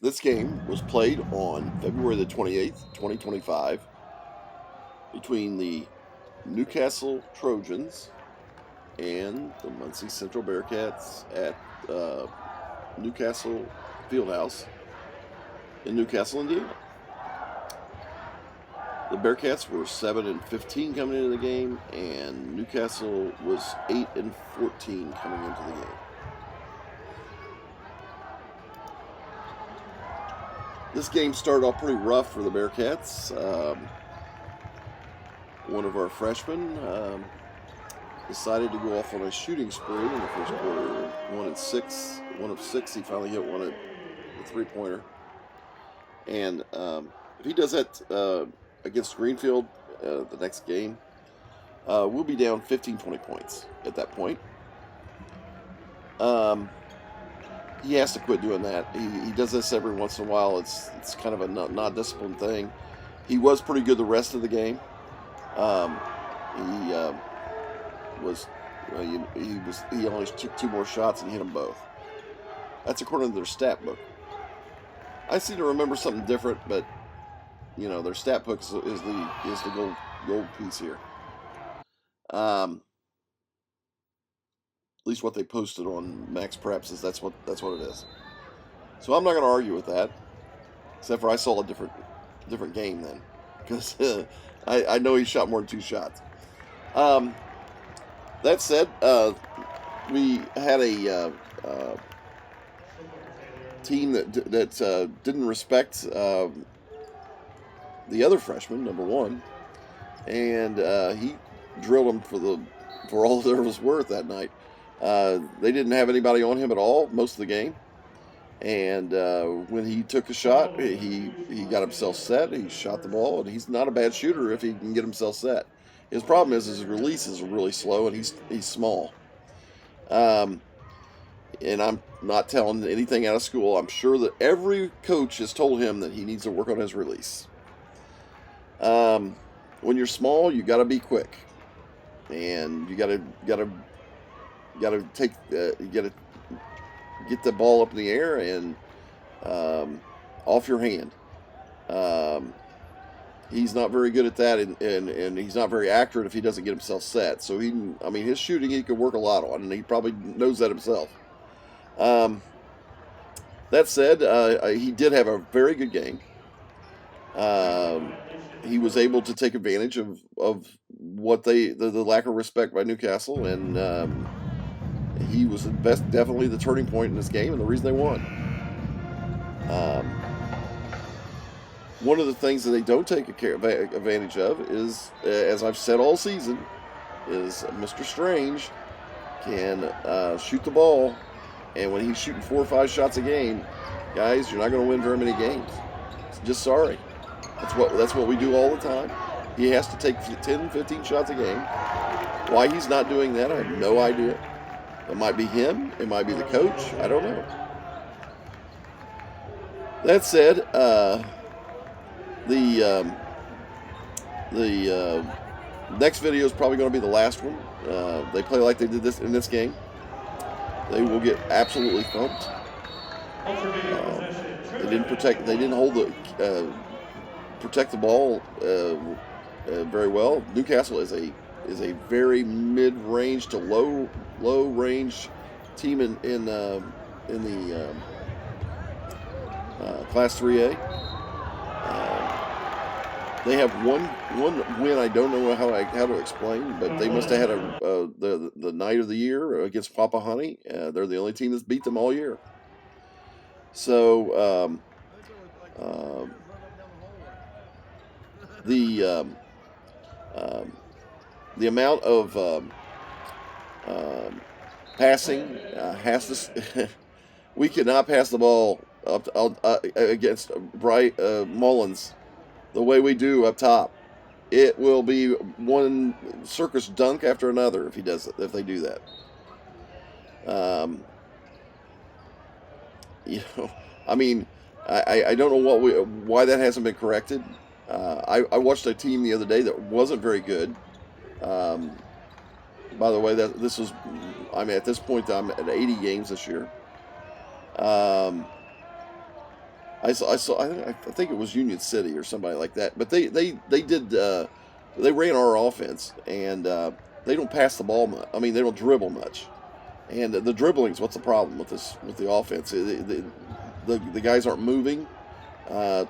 This game was played on February the 28th, 2025, between the Newcastle Trojans and the Muncie Central Bearcats at Newcastle Fieldhouse in Newcastle, Indiana. The Bearcats were 7-15 coming into the game, and Newcastle was 8-14 coming into the game. This game started off pretty rough for the Bearcats. One of our freshmen decided to go off on a shooting spree in the first quarter. One of six. He finally hit one at the three-pointer. And if he does that against Greenfield the next game, we'll be down 15-20 points at that point. He has to quit doing that. He does this every once in a while. It's kind of a not disciplined thing. He was pretty good the rest of the game. He only took two more shots and he hit them both. That's according to their stat book. I seem to remember something different, but their stat book is the gold piece here. At least what they posted on Max Preps is that's what it is. So I'm not going to argue with that, except for I saw a different game then, because I know he shot more than two shots. That said, we had a team that didn't respect the other freshman, number one, and he drilled him for all there was worth that night. They didn't have anybody on him at all most of the game, and when he took a shot, he got himself set. He shot the ball, and he's not a bad shooter if he can get himself set. His problem is his releases are really slow, and he's small. And I'm not telling anything out of school. I'm sure that every coach has told him that he needs to work on his release. When you're small, you got to be quick, and you got to get the ball up in the air and off your hand. He's not very good at that, and he's not very accurate if he doesn't get himself set. So his shooting he could work a lot on, and he probably knows that himself. That said, he did have a very good game. He was able to take advantage of what the lack of respect by Newcastle, and he was definitely the turning point in this game and the reason they won. One of the things that they don't take advantage of is, as I've said all season, is Mr. Strange can shoot the ball, and when he's shooting 4 or 5 shots a game, guys, you're not going to win very many games. Just sorry. That's what we do all the time. He has to take 10, 15 shots a game. Why he's not doing that, I have no idea. It might be him. It might be the coach. I don't know. That said, the next video is probably going to be the last one. They play like they did this in this game. They will get absolutely thumped. They didn't protect the ball very well. Newcastle is a very mid-range to low range team in the Class 3A. They have one win. I don't know how to explain, but they must have had the night of the year against Papa Honey. They're the only team that's beat them all year. So the amount of passing has to. We cannot pass the ball up against Bright Mullins the way we do up top. It will be one circus dunk after another if they do that. I don't know why that hasn't been corrected. I watched a team the other day that wasn't very good. By the way, at this point I'm at 80 games this year. I think it was Union City or somebody like that. But they ran our offense, and they don't pass the ball much. I mean, they don't dribble much, and the dribbling's what's the problem with the offense. The guys aren't moving and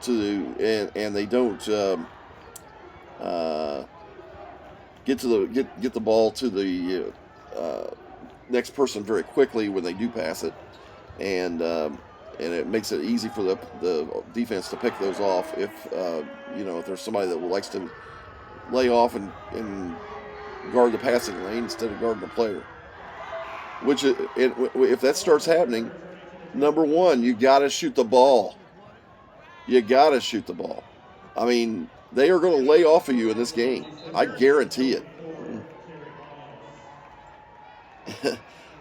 they don't get the ball to the next person very quickly when they do pass it, and it makes it easy for the defense to pick those off if there's somebody that likes to lay off and guard the passing lane instead of guarding the player. Which if that starts happening, number one, you got to shoot the ball. You got to shoot the ball. I mean, they are going to lay off of you in this game. I guarantee it.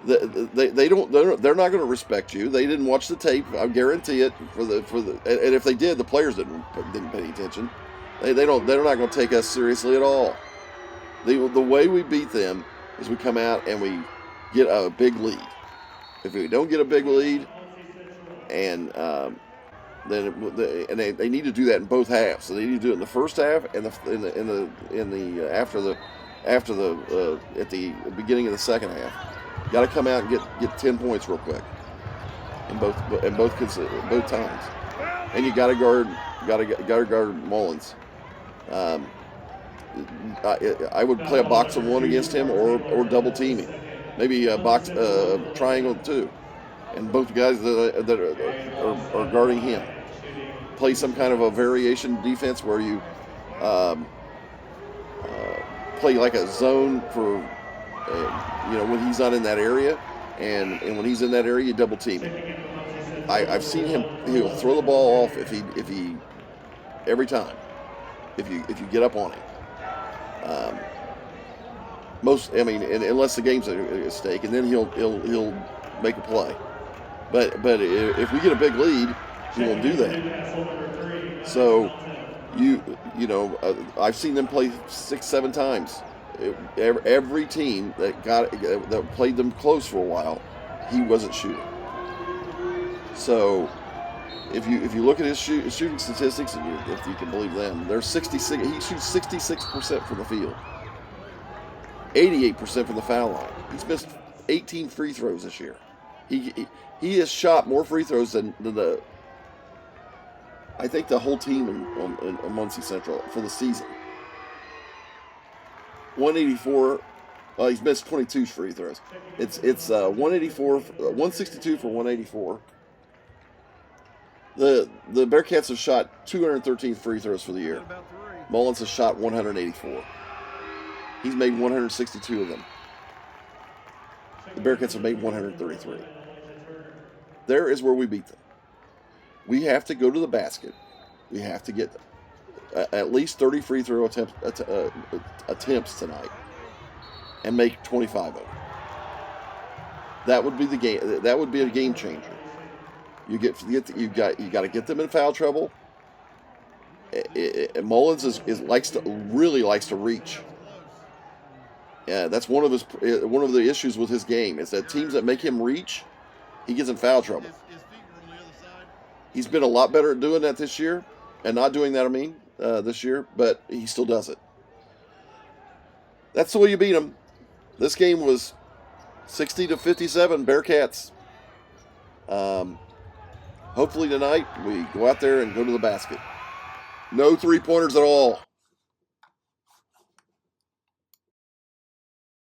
They don't. They're not going to respect you. They didn't watch the tape. I guarantee it. And if they did, the players didn't pay attention. They're not going to take us seriously at all. The way we beat them is we come out and we get a big lead. If we don't get a big lead, and then they need to do that in both halves. So they need to do it in the first half and at the beginning of the second half. Got to come out and get 10 points real quick in both times, and you got to guard Mullins. I would play a box of one against him or double teaming, maybe a box triangle too, and both guys that are guarding him. Play some kind of a variation defense where you play like a zone for when he's not in that area, and when he's in that area, you double team him. I've seen him; he'll throw the ball off if he every time if you get up on him. Unless the game's at stake, and then he'll make a play. But if we get a big lead, he won't do that. So I've seen them play 6-7 times. Every team that played them close for a while, he wasn't shooting. So if you look at his shooting statistics, if you can believe them, they're 66. He shoots 66% from the field, 88% from the foul line. He's missed 18 free throws this year. He has shot more free throws than I think the whole team in Muncie Central for the season. 184. He's missed 22 free throws. It's 162 for 184. The Bearcats have shot 213 free throws for the year. Mullins has shot 184. He's made 162 of them. The Bearcats have made 133. There is where we beat them. We have to go to the basket. We have to get at least 30 free throw attempts tonight, and make 25 of them. That would be the game. That would be a game changer. You got to get them in foul trouble. Mullins really likes to reach. Yeah, that's one of the issues with his game is that teams that make him reach, he gets in foul trouble. He's been a lot better at doing that this year, and not doing that. This year, but he still does it. That's the way you beat him. This game was 60-57 Bearcats. Hopefully tonight we go out there and go to the basket. No 3-pointers at all.